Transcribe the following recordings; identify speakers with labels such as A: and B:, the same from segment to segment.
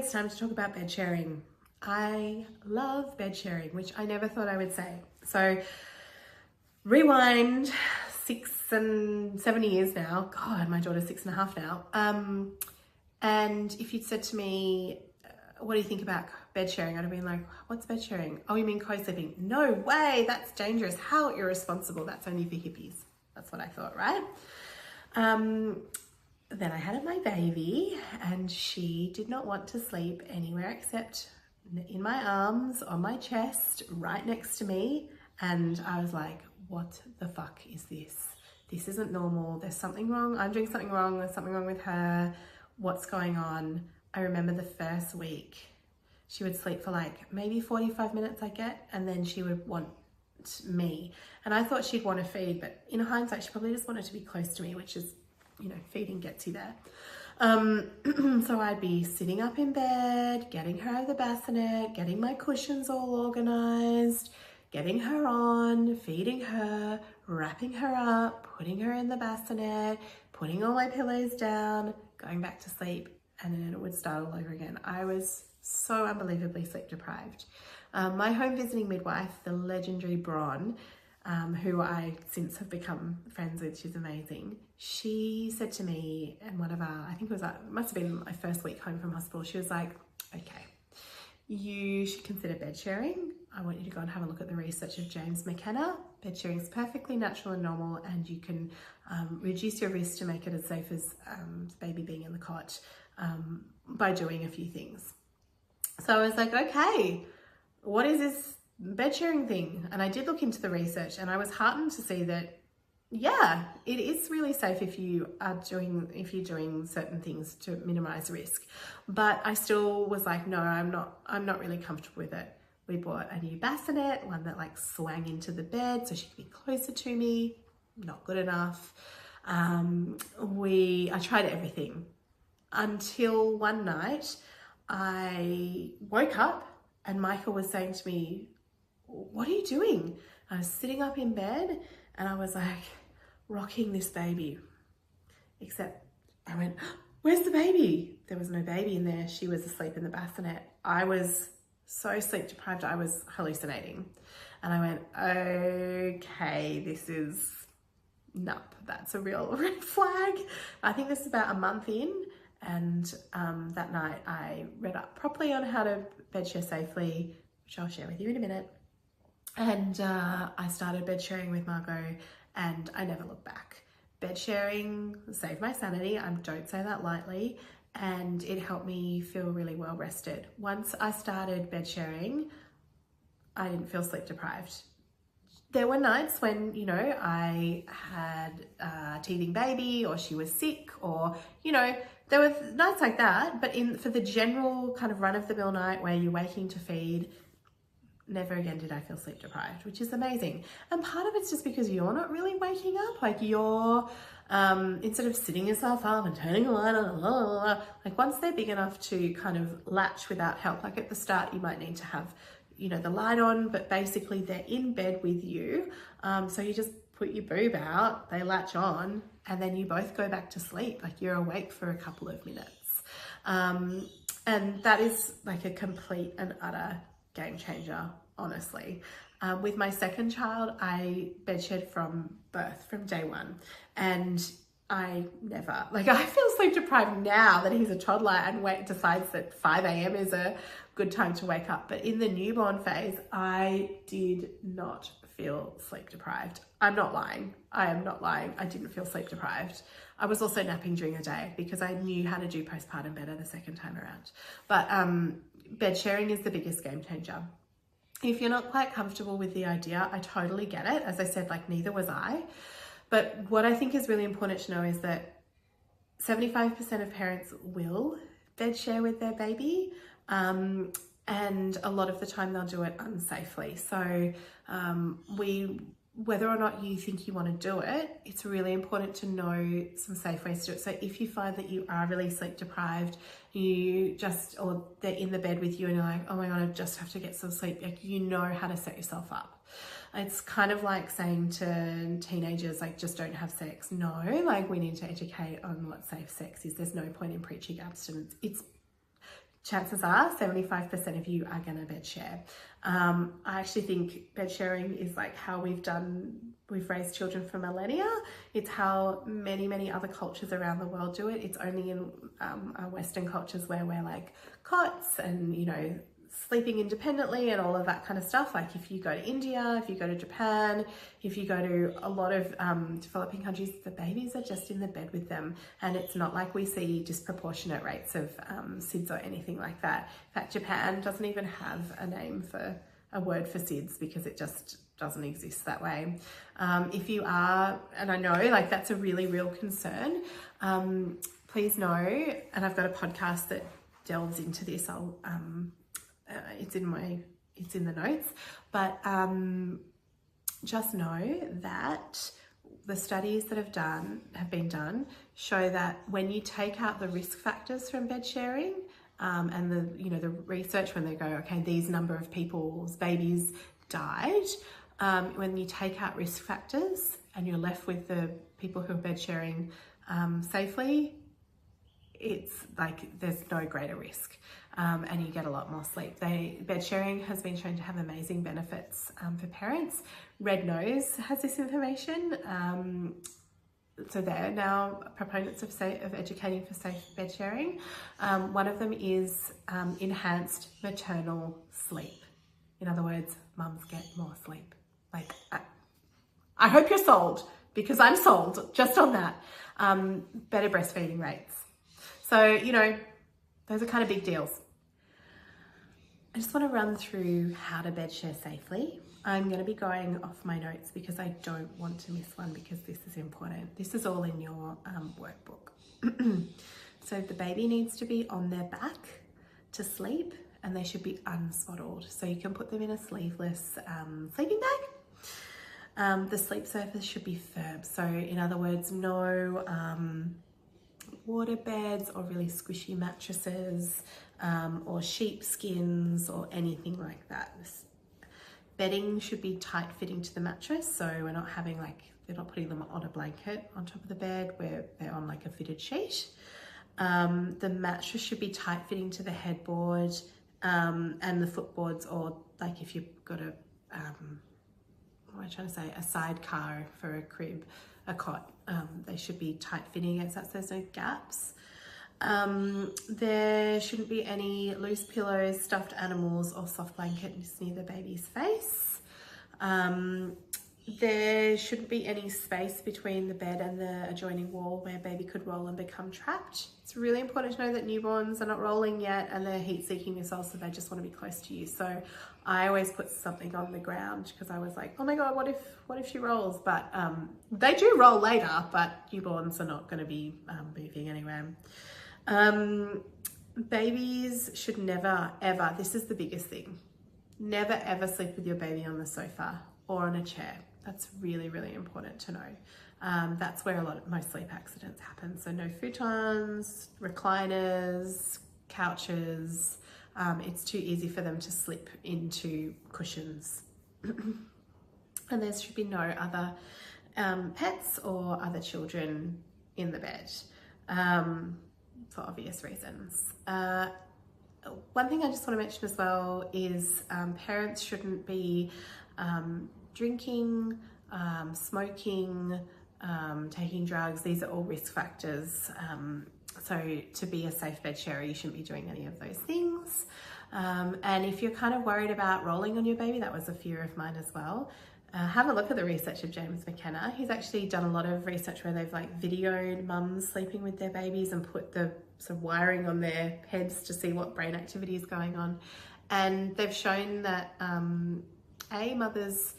A: it's time to talk about bed sharing. I love bed sharing, which I never thought I would say. So rewind 6 and 7 years now. God, my daughter's 6.5 now. And if you'd said to me, what do you think about bed sharing? I'd have been like, what's bed sharing? Oh, you mean co-sleeping? No way, that's dangerous. How irresponsible. That's only for hippies. That's what I thought, right? Then I had my baby and she did not want to sleep anywhere except in my arms, on my chest, right next to me. And I was like, what the fuck is this? This isn't normal. There's something wrong. I'm doing something wrong. There's something wrong with her. What's going on? I remember the first week, she would sleep for like maybe 45 minutes I get, and then she would want me. And I thought she'd want to feed, but in hindsight, she probably just wanted to be close to me, which is, you know, feeding gets you there. So I'd be sitting up in bed, getting her out of the bassinet, getting my cushions all organized, getting her on, feeding her, wrapping her up, putting her in the bassinet, putting all my pillows down, going back to sleep, and then it would start all over again. I was so unbelievably sleep deprived. My home visiting midwife, the legendary Bron, who I since have become friends with, she's amazing. She said to me, and one of our, I think it was, it must have been my first week home from hospital, she was like, okay, you should consider bed sharing. I want you to go and have a look at the research of James McKenna. Bed sharing is perfectly natural and normal, and you can reduce your risk to make it as safe as baby being in the cot by doing a few things. So I was like, okay, what is this bed sharing thing? And I did look into the research, and I was heartened to see that, yeah, it is really safe if you're doing certain things to minimize risk. But I still was like, no, I'm not really comfortable with it. We bought a new bassinet, one that like swang into the bed so she could be closer to me. Not good enough. I tried everything until one night I woke up and Michael was saying to me, what are you doing? I was sitting up in bed and I was like rocking this baby, except I went, where's the baby? There was no baby in there. She was asleep in the bassinet. I was so sleep deprived, I was hallucinating. And I went, okay, this is, nope, that's a real red flag. I think this is about a month in. And that night I read up properly on how to bed share safely, which I'll share with you in a minute. And I started bed sharing with Margot, and I never looked back. Bed sharing saved my sanity. I don't say that lightly. And it helped me feel really well rested. Once I started bed sharing, I didn't feel sleep deprived. There were nights when, you know, I had a teething baby or she was sick, or, you know, there were nights like that. But for the general kind of run-of-the-mill night where you're waking to feed, never again did I feel sleep deprived, which is amazing. And part of it's just because you're not really waking up. Like you're, instead of sitting yourself up and turning the light on, like once they're big enough to kind of latch without help, like at the start you might need to have, you know, the light on, but basically they're in bed with you. So you just put your boob out, they latch on, and then you both go back to sleep. Like you're awake for a couple of minutes. And that is like a complete and utter game changer, honestly. With my second child, I bed shared from birth, from day one. And I never, like I feel sleep deprived now that he's a toddler and decides that 5 a.m. is a good time to wake up. But in the newborn phase, I did not feel sleep deprived. I'm not lying. I am not lying. I didn't feel sleep deprived. I was also napping during the day because I knew how to do postpartum better the second time around. But bed sharing is the biggest game changer. If you're not quite comfortable with the idea, I totally get it. As I said, like neither was I. But what I think is really important to know is that 75% of parents will bed share with their baby. And a lot of the time they'll do it unsafely. So whether or not you think you want to do it, it's really important to know some safe ways to do it. So if you find that you are really sleep deprived, or they're in the bed with you and you're like, oh my God, I just have to get some sleep. Like, you know how to set yourself up. It's kind of like saying to teenagers, like, just don't have sex. No, like we need to educate on what safe sex is. There's no point in preaching abstinence. It's chances are 75% of you are going to bed share. I actually think bed sharing is like how we've raised children for millennia. It's how many other cultures around the world do it. It's only in our Western cultures where we're like cots and, you know, sleeping independently and all of that kind of stuff. Like if you go to India, if you go to Japan, if you go to a lot of developing countries, the babies are just in the bed with them, and it's not like we see disproportionate rates of SIDS or anything like that. In fact, Japan doesn't even have a word for SIDS because it just doesn't exist that way. If you are, and I know like that's a really real concern, please know, and I've got a podcast that delves into this. It's in the notes, but just know that the studies that have been done show that when you take out the risk factors from bed sharing, and the research when they go, okay, these number of people's babies died, when you take out risk factors and you're left with the people who are bed sharing safely, it's like there's no greater risk, and you get a lot more sleep. Bed sharing has been shown to have amazing benefits for parents. Red Nose has this information, so they're now proponents of educating for safe bed sharing. One of them is enhanced maternal sleep. In other words, mums get more sleep. Like, I hope you're sold, because I'm sold just on that. Better breastfeeding rates. So, you know, those are kind of big deals. I just want to run through how to bed share safely. I'm going to be going off my notes because I don't want to miss one, because this is important. This is all in your workbook. So the baby needs to be on their back to sleep, and they should be unswaddled. So you can put them in a sleeveless sleeping bag. The sleep surface should be firm. So in other words, no water beds or really squishy mattresses, or sheepskins or anything like that. Bedding should be tight fitting to the mattress, so we're not having they're not putting them on a blanket on top of the bed where they're on like a fitted sheet. The mattress should be tight fitting to the headboard, and the footboards, or like if you've got a a sidecar for a crib, a cot, they should be tight fitting so there's no gaps. There shouldn't be any loose pillows, stuffed animals, or soft blankets near the baby's face. There shouldn't be any space between the bed and the adjoining wall where baby could roll and become trapped. It's really important to know that newborns are not rolling yet, and they're heat seeking as well, so they just want to be close to you. So I always put something on the ground, because I was like, oh my God, what if she rolls? But they do roll later, but newborns are not going to be moving anywhere. Babies should never, ever, this is the biggest thing, never ever sleep with your baby on the sofa or on a chair. That's really, really important to know. That's where most sleep accidents happen. So no futons, recliners, couches. It's too easy for them to slip into cushions. And there should be no other pets or other children in the bed, for obvious reasons. One thing I just want to mention as well is parents shouldn't be drinking, smoking, taking drugs. These are all risk factors. So to be a safe bed sharer, you shouldn't be doing any of those things. And if you're kind of worried about rolling on your baby, that was a fear of mine as well. Have a look at the research of James McKenna. He's actually done a lot of research where they've videoed mums sleeping with their babies and put the sort of wiring on their heads to see what brain activity is going on. And they've shown that mothers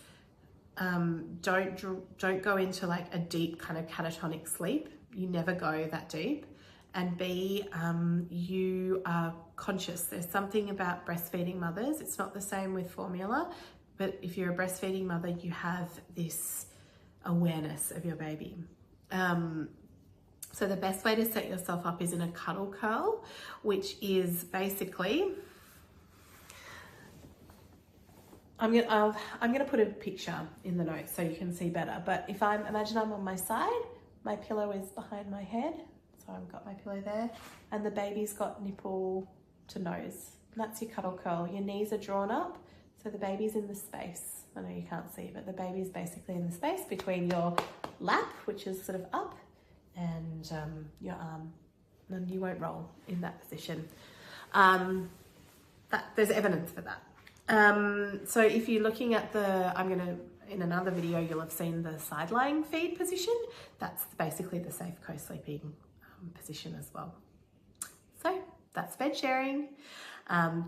A: don't go into a deep kind of catatonic sleep. You never go that deep. And B, you are conscious. There's something about breastfeeding mothers. It's not the same with formula, but if you're a breastfeeding mother, you have this awareness of your baby. So the best way to set yourself up is in a cuddle curl, which is basically, I'm gonna put a picture in the notes so you can see better. But imagine I'm on my side, my pillow is behind my head. So I've got my pillow there, and the baby's got nipple to nose. And that's your cuddle curl. Your knees are drawn up, so the baby's in the space. I know you can't see, but the baby's basically in the space between your lap, which is sort of up, and your arm. And you won't roll in that position. There's evidence for that. So if you're looking at in another video, you'll have seen the side lying feed position. That's basically the safe co-sleeping position as well. So that's bed sharing.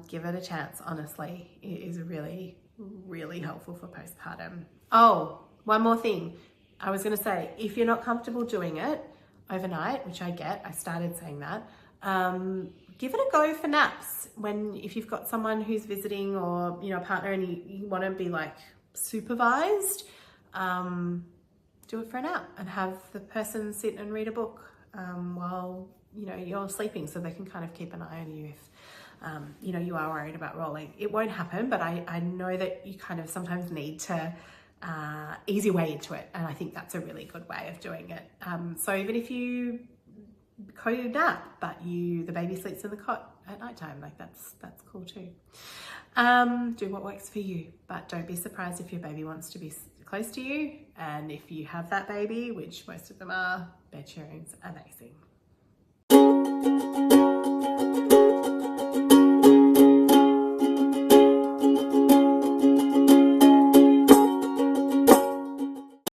A: Give it a chance, honestly. It is really, really helpful for postpartum. Oh, one more thing. I was going to say, if you're not comfortable doing it overnight, which I get, I started saying that, give it a go for naps. If you've got someone who's visiting or, a partner and you want to be like supervised, do it for a nap and have the person sit and read a book while, you're sleeping, so they can kind of keep an eye on you if, you are worried about rolling. It won't happen, but I know that you kind of sometimes need to ease your way into it. And I think that's a really good way of doing it. So even if you co-nap, but the baby sleeps in the cot at nighttime, like that's cool too. Do what works for you, but don't be surprised if your baby wants to be close to you. And if you have that baby, which most of them are, bed sharing's amazing.